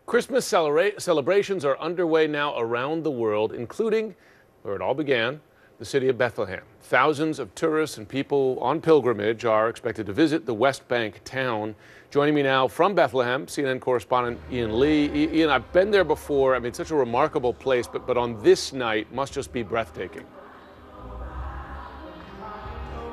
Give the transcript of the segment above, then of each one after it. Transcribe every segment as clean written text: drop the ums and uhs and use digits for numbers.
Christmas celebrations are underway now around the world, including where it all began, the city of Bethlehem. Thousands of tourists and people on pilgrimage are expected to visit the West Bank town. Joining me now from Bethlehem, CNN correspondent Ian Lee. Ian, I've been there before. I mean, it's such a remarkable place, but on this night must just be breathtaking.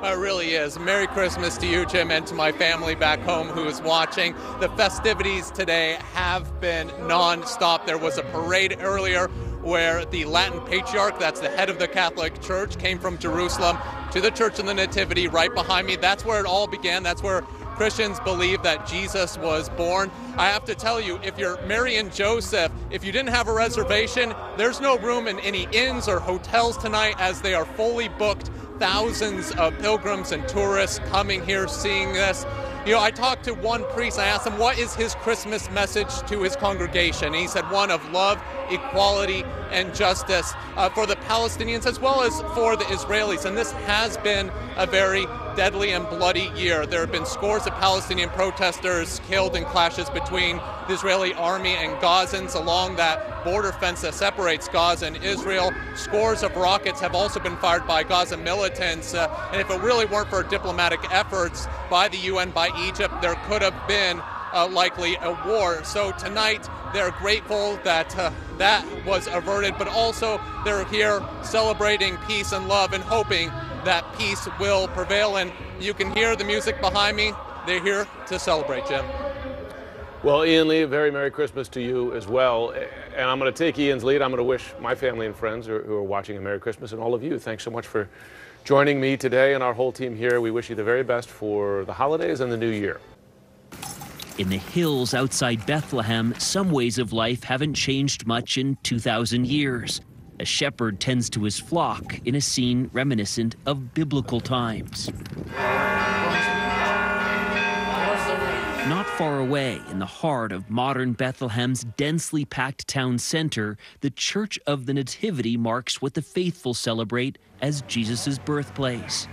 It really is. Merry Christmas to you, Jim, and to my family back home who is watching. The festivities today have been non-stop. There was a parade earlier where the Latin Patriarch, that's the head of the Catholic Church, came from Jerusalem to the Church of the Nativity right behind me. That's where it all began. That's where Christians believe that Jesus was born. I have to tell you, if you're Mary and Joseph, if you didn't have a reservation, there's no room in any inns or hotels tonight as they are fully booked. Thousands of pilgrims and tourists coming here, seeing this. You know, I talked to one priest. I asked him, what is his Christmas message to his congregation? And he said one of love, equality, and justice for the Palestinians as well as for the Israelis. And this has been a very deadly and bloody year. There have been scores of Palestinian protesters killed in clashes between the Israeli army and Gazans along that border fence that separates Gaza and Israel. Scores of rockets have also been fired by Gaza militants. And if it really weren't for diplomatic efforts by the UN, by Egypt, there could have been likely a war. So tonight, they're grateful that that was averted, but also they're here celebrating peace and love and hoping that peace will prevail. And you can hear the music behind me. They're here to celebrate, Jim. Well, Ian Lee, a very Merry Christmas to you as well. And I'm going to take Ian's lead. I'm going to wish my family and friends who are watching a Merry Christmas, and all of you, thanks so much for joining me today and our whole team here. We wish you the very best for the holidays and the new year. In the hills outside Bethlehem, some ways of life haven't changed much in 2,000 years. A shepherd tends to his flock in a scene reminiscent of biblical times. Not far away, in the heart of modern Bethlehem's densely packed town center, the Church of the Nativity marks what the faithful celebrate as Jesus' birthplace.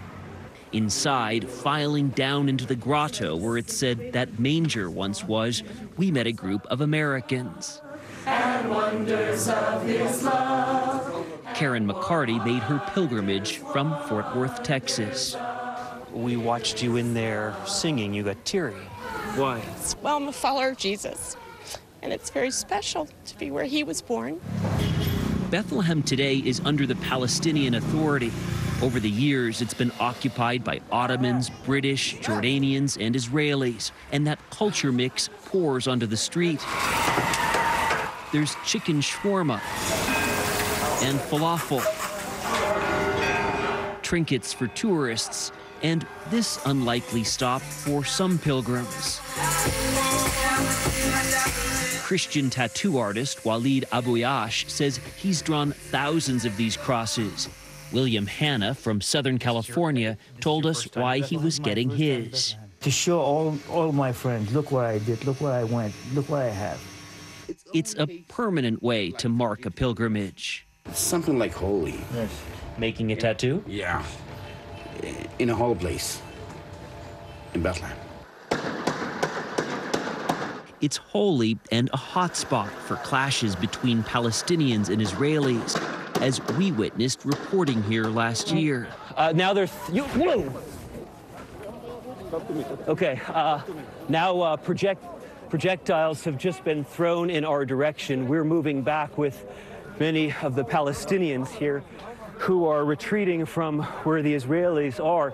Inside, filing down into the grotto where it's said that manger once was, we met a group of Americans. And wonders of his love. Karen McCarty made her pilgrimage from Fort Worth, Texas. We watched you in there singing. You got teary. Why? Well, I'm a follower of Jesus, and it's very special to be where he was born. Bethlehem today is under the Palestinian Authority. Over the years, it's been occupied by Ottomans, British, Jordanians, and Israelis, and that culture mix pours onto the street. There's chicken shawarma and falafel, trinkets for tourists, and this unlikely stop for some pilgrims. Christian tattoo artist Walid Abouyash says he's drawn thousands of these crosses. William Hanna from Southern California told us why he was getting his. To show all my friends, look what I did, look where I went, look what I have. It's a permanent way to mark a pilgrimage. It's something like holy. Yes. Making a tattoo? Yeah. In a holy place in Bethlehem. It's holy and a hotspot for clashes between Palestinians and Israelis, as we witnessed reporting here last year. Now there's Okay. Now projectiles have just been thrown in our direction. We're moving back with many of the Palestinians here who are retreating from where the Israelis are.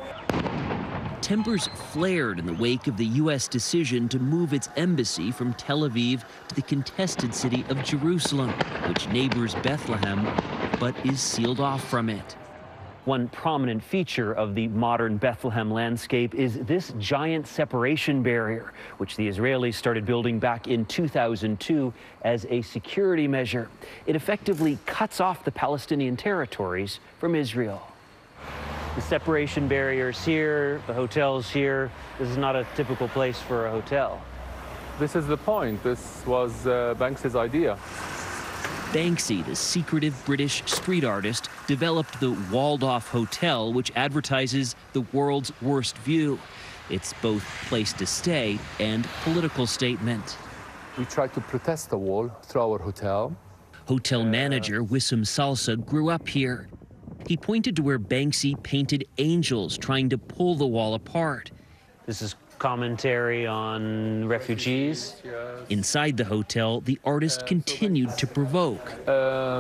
Tempers flared in the wake of the U.S. decision to move its embassy from Tel Aviv to the contested city of Jerusalem, which neighbors Bethlehem, but is sealed off from it. One prominent feature of the modern Bethlehem landscape is this giant separation barrier, which the Israelis started building back in 2002 as a security measure. It effectively cuts off the Palestinian territories from Israel. The separation barriers here, the hotels here. This is not a typical place for a hotel. This is the point. This was Banksy's idea. Banksy, the secretive British street artist, developed the walled-off hotel, which advertises the world's worst view. It's both place to stay and political statement. We tried to protest the wall through our hotel. Hotel manager Wissam Salsa grew up here. He pointed to where Banksy painted angels trying to pull the wall apart. This is commentary on refugees. Inside the hotel, the artist continued to provoke.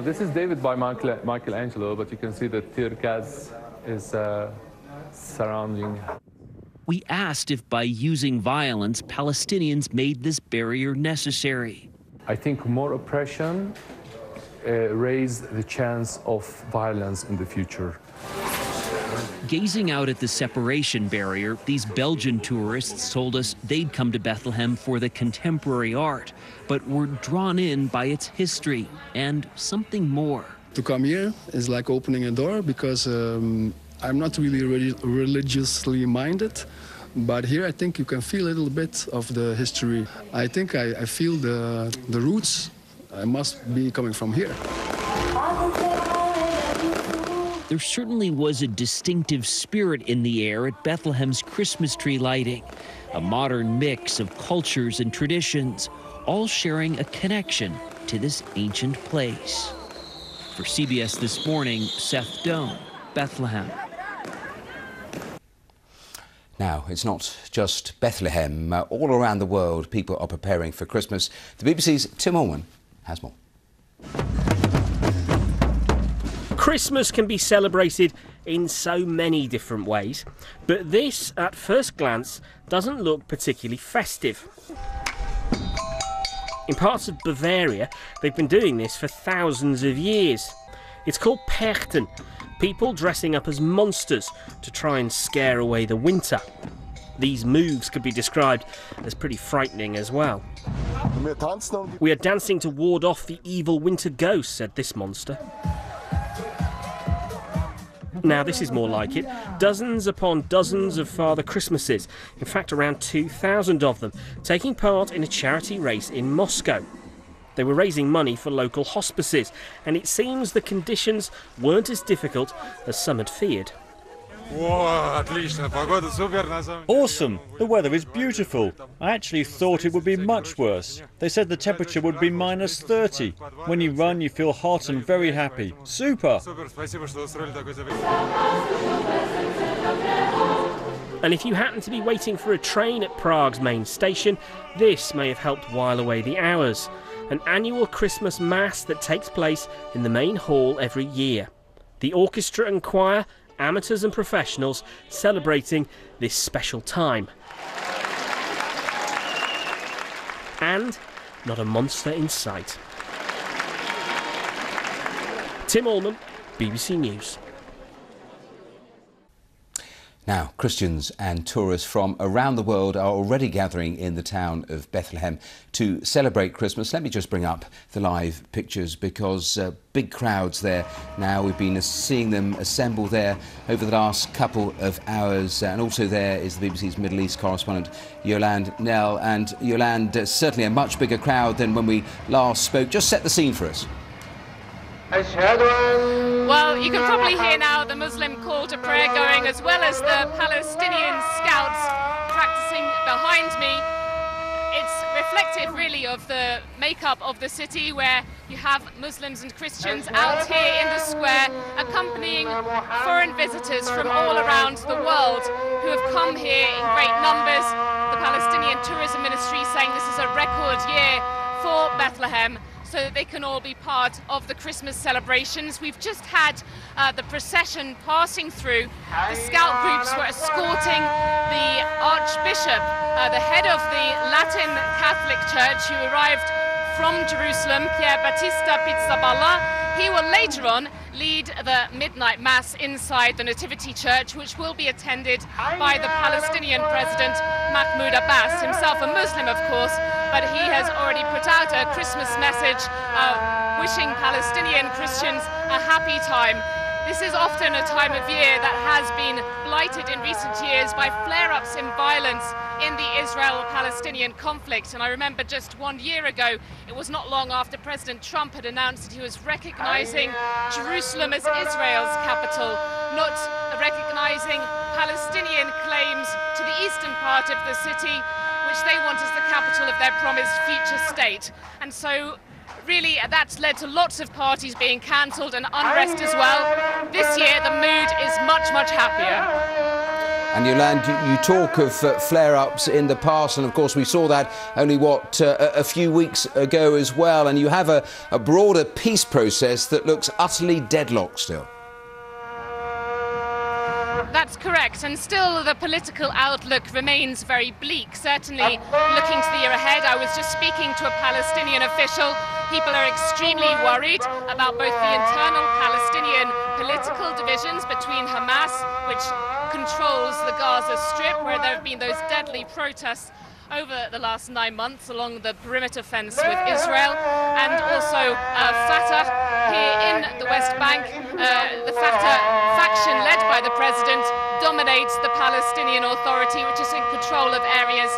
This is David by Michelangelo, but you can see that tear gas is surrounding. We asked if by using violence, Palestinians made this barrier necessary. I think more oppression raised the chance of violence in the future. Gazing out at the separation barrier, these Belgian tourists told us they'd come to Bethlehem for the contemporary art, but were drawn in by its history and something more. To come here is like opening a door, because I'm not really religiously minded, but here I think you can feel a little bit of the history. I think I feel the roots. I must be coming from here. There certainly was a distinctive spirit in the air at Bethlehem's Christmas tree lighting, a modern mix of cultures and traditions, all sharing a connection to this ancient place. For CBS This Morning, Seth Doan, Bethlehem. Now, it's not just Bethlehem. All around the world, people are preparing for Christmas. The BBC's Tim Allman has more. Christmas can be celebrated in so many different ways, but this, at first glance, doesn't look particularly festive. In parts of Bavaria, they've been doing this for thousands of years. It's called Perchten, people dressing up as monsters to try and scare away the winter. These moves could be described as pretty frightening as well. "We are dancing to ward off the evil winter ghosts," said this monster. Now this is more like it. Dozens upon dozens of Father Christmases, in fact around 2,000 of them, taking part in a charity race in Moscow. They were raising money for local hospices, and it seems the conditions weren't as difficult as some had feared. Awesome! The weather is beautiful. I actually thought it would be much worse. They said the temperature would be -30. When you run, you feel hot and very happy. Super! And if you happen to be waiting for a train at Prague's main station, this may have helped while away the hours. An annual Christmas Mass that takes place in the main hall every year. The orchestra and choir, amateurs and professionals, celebrating this special time. And not a monster in sight. Tim Allman, BBC News. Now, Christians and tourists from around the world are already gathering in the town of Bethlehem to celebrate Christmas. Let me just bring up the live pictures, because big crowds there now. We've been seeing them assemble there over the last couple of hours. And also there is the BBC's Middle East correspondent, Yolande Nell. And Yolande, certainly a much bigger crowd than when we last spoke. Just set the scene for us. Well, you can probably hear now the Muslim call to prayer going, as well as the Palestinian scouts practicing behind me. It's reflective, really, of the makeup of the city, where you have Muslims and Christians out here in the square, accompanying foreign visitors from all around the world who have come here in great numbers. The Palestinian Tourism Ministry saying this is a record year for Bethlehem, so that they can all be part of the Christmas celebrations. We've just had the procession passing through. The scout groups were escorting the Archbishop, the head of the Latin Catholic Church, who arrived from Jerusalem, Pier Battista Pizzaballa. He will later on lead the midnight mass inside the Nativity Church, which will be attended by the Palestinian President Mahmoud Abbas, himself a Muslim, of course, but he has already put out a Christmas message wishing Palestinian Christians a happy time. This is often a time of year that has been blighted in recent years by flare-ups in violence in the Israel-Palestinian conflict. And I remember just 1 year ago, it was not long after President Trump had announced that he was recognizing Jerusalem as Israel's capital, not recognizing Palestinian claims to the eastern part of the city. which they want as the capital of their promised future state. And so really that's led to lots of parties being cancelled and unrest as well. This year the mood is much, much happier. And Yolande, you talk of flare-ups in the past, and of course we saw that only, a few weeks ago as well, and you have a broader peace process that looks utterly deadlocked still. That's correct, and still the political outlook remains very bleak. Certainly looking to the year ahead, I was just speaking to a Palestinian official. People are extremely worried about both the internal Palestinian political divisions between Hamas, which controls the Gaza Strip, where there have been those deadly protests over the last 9 months along the perimeter fence with Israel, and also Fatah here in the West Bank. The Fatah faction led by the president dominates the Palestinian Authority, which is in control of areas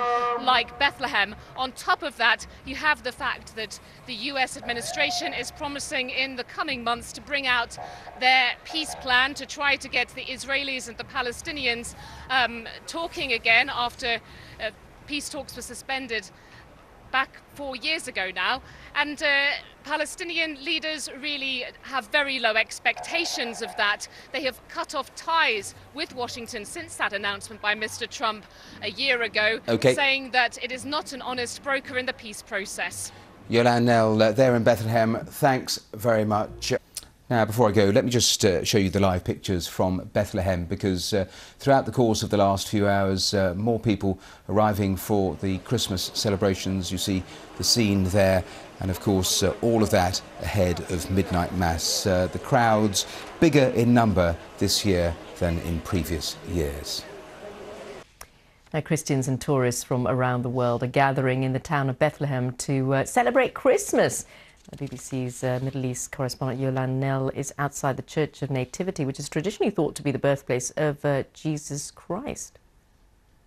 like Bethlehem. On top of that, you have the fact that the US administration is promising in the coming months to bring out their peace plan to try to get the Israelis and the Palestinians talking again after peace talks were suspended back 4 years ago now, and Palestinian leaders really have very low expectations of that. They have cut off ties with Washington since that announcement by Mr. Trump a year ago, saying that it is not an honest broker in the peace process. Yolande Nell there in Bethlehem, thanks very much. Now, before I go, let me just show you the live pictures from Bethlehem, because throughout the course of the last few hours, more people arriving for the Christmas celebrations. You see the scene there, and of course all of that ahead of midnight mass. The crowds bigger in number this year than in previous years. Now, Christians and tourists from around the world are gathering in the town of Bethlehem to celebrate Christmas. The BBC's Middle East correspondent Yolande Nell is outside the Church of Nativity, which is traditionally thought to be the birthplace of Jesus Christ.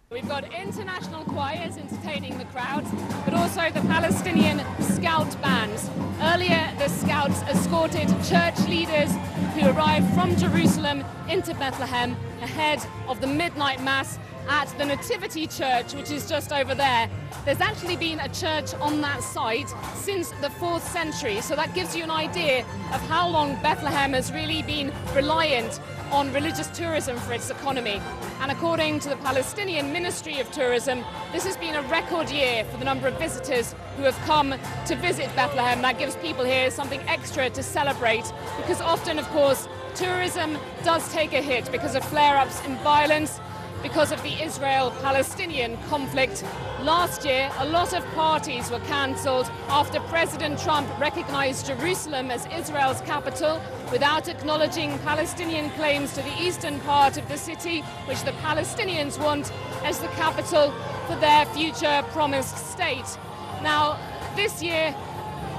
We've got international choirs entertaining the crowds, but also the Palestinian scout bands. Earlier, the scouts escorted church leaders who arrived from Jerusalem into Bethlehem ahead of the midnight mass at the Nativity Church, which is just over there. There's actually been a church on that site since the 4th century, so that gives you an idea of how long Bethlehem has really been reliant on religious tourism for its economy. And according to the Palestinian Ministry of Tourism, this has been a record year for the number of visitors who have come to visit Bethlehem. That gives people here something extra to celebrate, because often, of course, tourism does take a hit because of flare-ups in violence, because of the Israel-Palestinian conflict. Last year, a lot of parties were cancelled after President Trump recognized Jerusalem as Israel's capital without acknowledging Palestinian claims to the eastern part of the city, which the Palestinians want as the capital for their future promised state. Now, this year,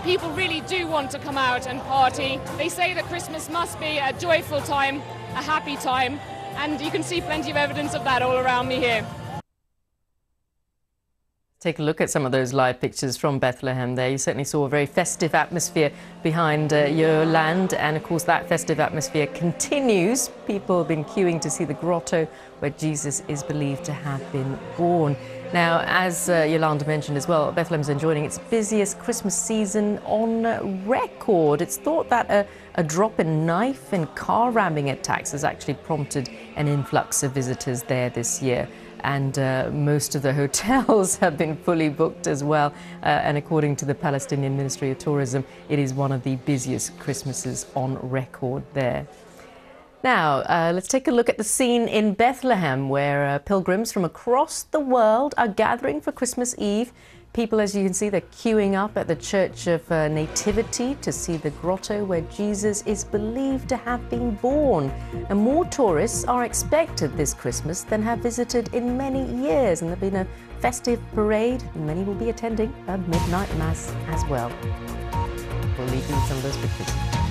people really do want to come out and party. They say that Christmas must be a joyful time, a happy time, and you can see plenty of evidence of that all around me here. Take a look at some of those live pictures from Bethlehem there. You certainly saw a very festive atmosphere behind Yolande, and of course that festive atmosphere continues. People have been queuing to see the grotto where Jesus is believed to have been born. Now, as Yolande mentioned as well, Bethlehem's enjoying its busiest Christmas season on record. It's thought that a drop in knife and car ramming attacks has actually prompted an influx of visitors there this year. And most of the hotels have been fully booked as well. And according to the Palestinian Ministry of Tourism, it is one of the busiest Christmases on record there. Now, let's take a look at the scene in Bethlehem, where pilgrims from across the world are gathering for Christmas Eve. People, as you can see, they're queuing up at the Church of Nativity to see the grotto where Jesus is believed to have been born. And more tourists are expected this Christmas than have visited in many years. And there'll be a festive parade, and many will be attending a midnight mass as well. We'll leave you with some of those pictures.